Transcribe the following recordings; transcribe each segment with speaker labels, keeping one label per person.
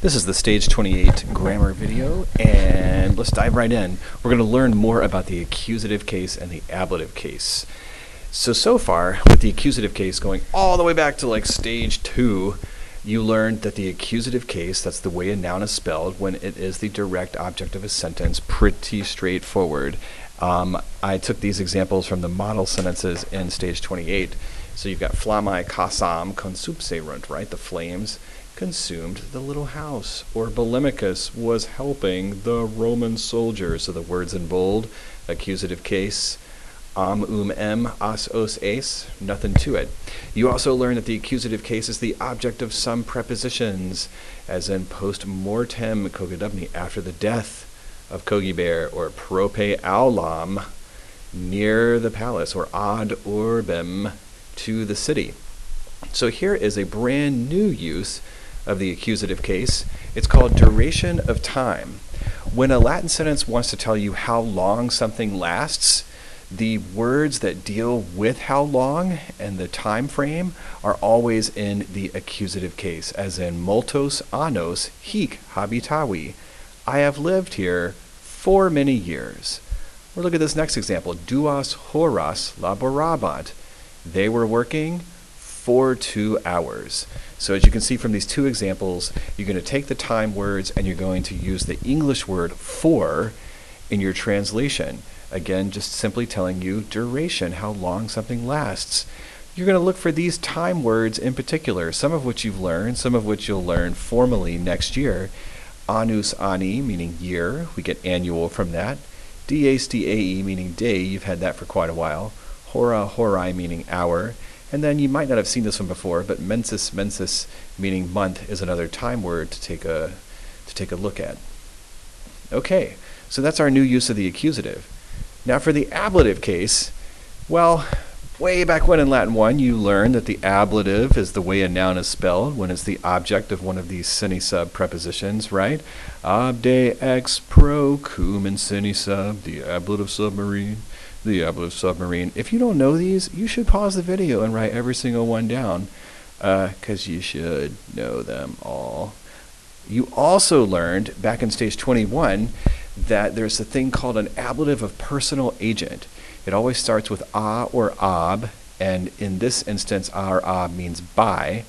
Speaker 1: This is the Stage 28 grammar video, and let's dive right in. We're going to learn more about the accusative case and the ablative case. So far, with the accusative case going all the way back to like stage 2, you learned that the accusative case, that's the way a noun is spelled when it is the direct object of a sentence, pretty straightforward. I took these examples from the model sentences in stage 28. So you've got Flammai kasam consubserunt, right? The flames consumed the little house. Or Polemachus was helping the Roman soldiers. So the words in bold, accusative case, em, as, os, ace, nothing to it. You also learn that the accusative case is the object of some prepositions, as in post mortem Kogedubni, after the death of Kogibert, or prope aulam, near the palace, or ad urbem, to the city. So here is a brand new use of the accusative case. It's called duration of time. When a Latin sentence wants to tell you how long something lasts, the words that deal with how long and the time frame are always in the accusative case, as in multos annos hic habitavi. I have lived here for many years. Or look at this next example, duas horas laborabat. They were working for 2 hours. So as you can see from these two examples, you're going to take the time words and you're going to use the English word for in your translation. Again, just simply telling you duration, how long something lasts. You're going to look for these time words in particular, some of which you've learned, some of which you'll learn formally next year. Annus anni, meaning year. We get annual from that. Dies diei, meaning day. You've had that for quite a while. Hora horai, meaning hour. And then you might not have seen this one before, but mensis, meaning month, is another time word to take a look at. Okay, so that's our new use of the accusative. Now for the ablative case, well, way back when in Latin 1, you learned that the ablative is the way a noun is spelled when it's the object of one of these sine sub prepositions, right? Abde ex pro cum in sine sub, the ablative submarine. The ablative submarine. If you don't know these, you should pause the video and write every single one down, because you should know them all. You also learned back in stage 21 that there's a thing called an ablative of personal agent. It always starts with a or ab, and in this instance, a or ab means by,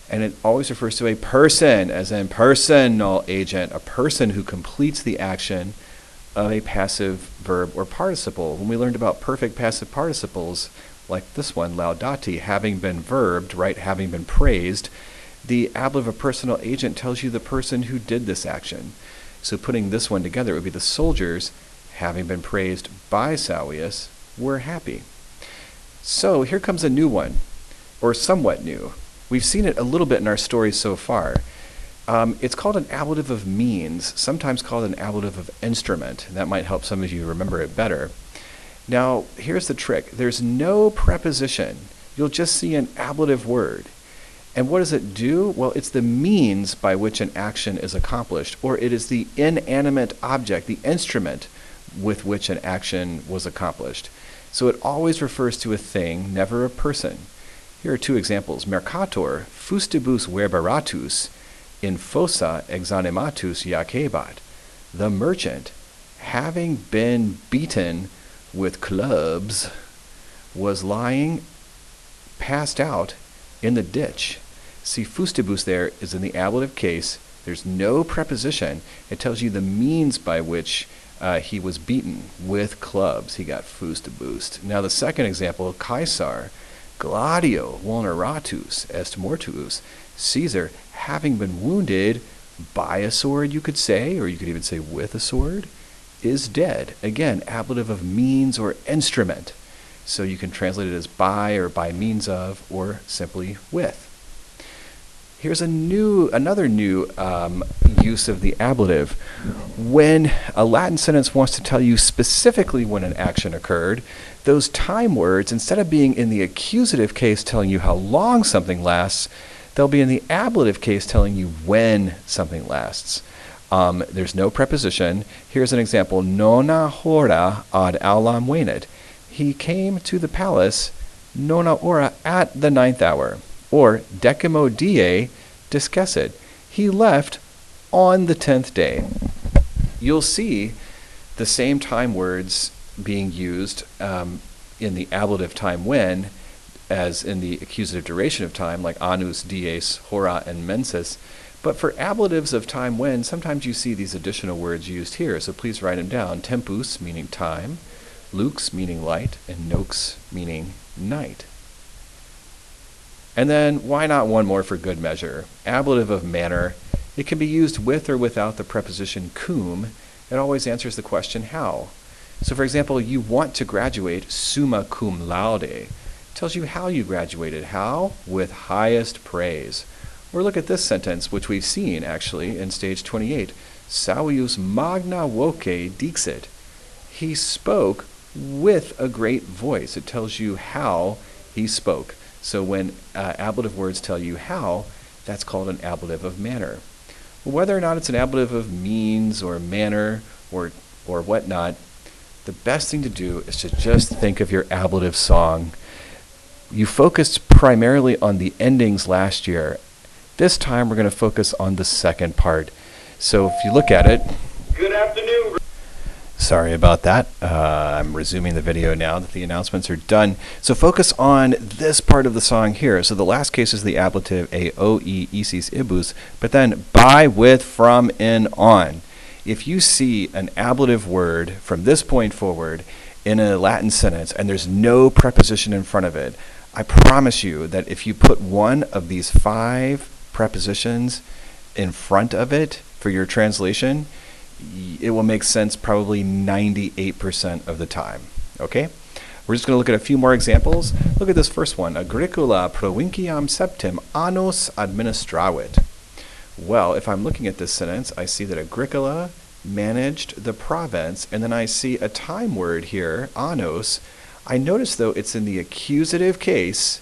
Speaker 1: and it always refers to a person, as in personal agent, a person who completes the action of a passive verb or participle. When we learned about perfect passive participles, like this one, laudati, having been verbed, right, having been praised, the ablative of personal agent tells you the person who did this action. So putting this one together, it would be the soldiers, having been praised by Sawius, were happy. So here comes a new one, or somewhat new. We've seen it a little bit in our story so far. It's called an ablative of means, sometimes called an ablative of instrument. That might help some of you remember it better. Now, here's the trick. There's no preposition. You'll just see an ablative word. And what does it do? Well, it's the means by which an action is accomplished, or it is the inanimate object, the instrument with which an action was accomplished. So it always refers to a thing, never a person. Here are two examples. Mercator, fustibus verberatus, in fossa exanimatus iacebat. The merchant, having been beaten with clubs, was lying passed out in the ditch. See, fustibus there is in the ablative case. There's no preposition. It tells you the means by which he was beaten with clubs. He got fustibused. Now the second example, Caesar, gladio vulneratus est mortuus. Caesar, having been wounded by a sword, you could say, or you could even say with a sword, is dead. Again, ablative of means or instrument. So you can translate it as by or by means of, or simply with. Here's another new use of the ablative. When a Latin sentence wants to tell you specifically when an action occurred, those time words, instead of being in the accusative case telling you how long something lasts, they'll be in the ablative case telling you when something lasts. There's no preposition. Here's an example. Nona hora ad aulam venit. He came to the palace nona ora at the 9th hour. Or decimo die discessit. He left on the 10th day. You'll see the same time words being used in the ablative time when as in the accusative duration of time, like annus, dies, hora, and mensis. But for ablatives of time when, sometimes you see these additional words used here, so please write them down. Tempus, meaning time, lux, meaning light, and nox, meaning night. And then, why not one more for good measure? Ablative of manner. It can be used with or without the preposition cum. It always answers the question, how? So for example, you want to graduate summa cum laude. It tells you how you graduated. How? With highest praise. Or look at this sentence, which we've seen actually in stage 28. Savius magna voce dixit. He spoke with a great voice. It tells you how he spoke. So when ablative words tell you how, that's called an ablative of manner. Whether or not it's an ablative of means or manner or whatnot, the best thing to do is to just think of your ablative song. You focused primarily on the endings last year. This time we're going to focus on the second part. So if you look at it...
Speaker 2: Good afternoon.
Speaker 1: Sorry about that. I'm resuming the video now that the announcements are done. So focus on this part of the song here. So the last case is the ablative a, o, e, isis, ibus, but then by, with, from, in, on. If you see an ablative word from this point forward in a Latin sentence and there's no preposition in front of it, I promise you that if you put one of these 5 prepositions in front of it for your translation, it will make sense probably 98% of the time. Okay? We're just going to look at a few more examples. Look at this first one. Agricola provinciam septem annos administravit. Well, if I'm looking at this sentence, I see that Agricola managed the province, and then I see a time word here, annos. I notice, though, it's in the accusative case,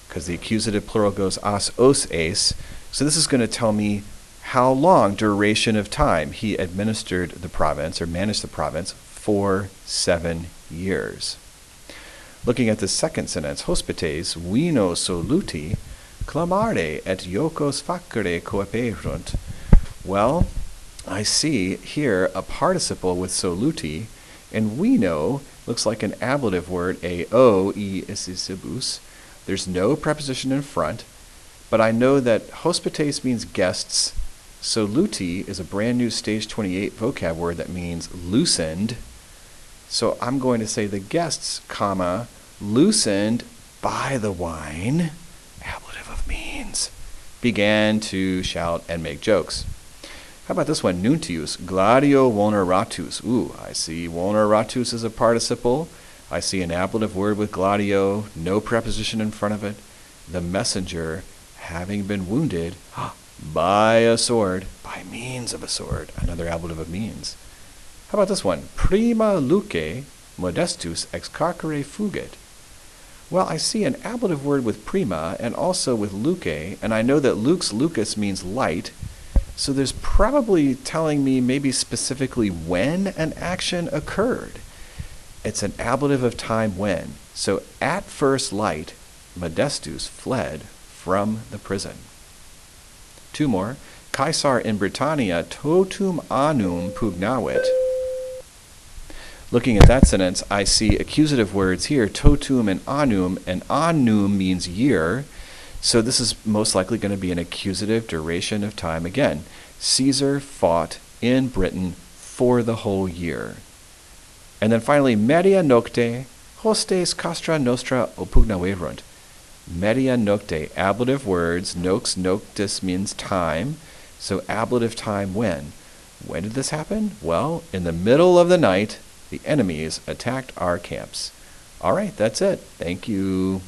Speaker 1: because the accusative plural goes as, os, es. So this is going to tell me how long, duration of time, he administered the province, or managed the province, for 7 years. Looking at the second sentence, hospites vino soluti clamare et iocos facere coeperunt. Well, I see here a participle with soluti, and vino looks like an ablative word, a, o, e, isisibus. There's no preposition in front, but I know that hospites means guests. Soluti is a brand new stage 28 vocab word that means loosened. So I'm going to say the guests, comma, loosened by the wine, ablative of means, began to shout and make jokes. How about this one? Nuntius, gladio vulneratus. Ooh, I see vulneratus is a participle. I see an ablative word with gladio, no preposition in front of it. The messenger, having been wounded by a sword, by means of a sword, another ablative of means. How about this one? Prima luce modestus ex carcere fugit. Well, I see an ablative word with prima and also with luce, and I know that lux lucus means light, so there's probably telling me maybe specifically when an action occurred. It's an ablative of time when. So at first light, Modestus fled from the prison. 2 more. Caesar in Britannia totum annum pugnavit. Looking at that sentence, I see accusative words here, totum and annum means year. So this is most likely going to be an accusative duration of time again. Caesar fought in Britain for the whole year. And then finally, media nocte, hostes castra nostra opugnaverunt. Media nocte, ablative words, nox noctis means time, so ablative time when. When did this happen? Well, in the middle of the night, the enemies attacked our camps. All right, that's it. Thank you.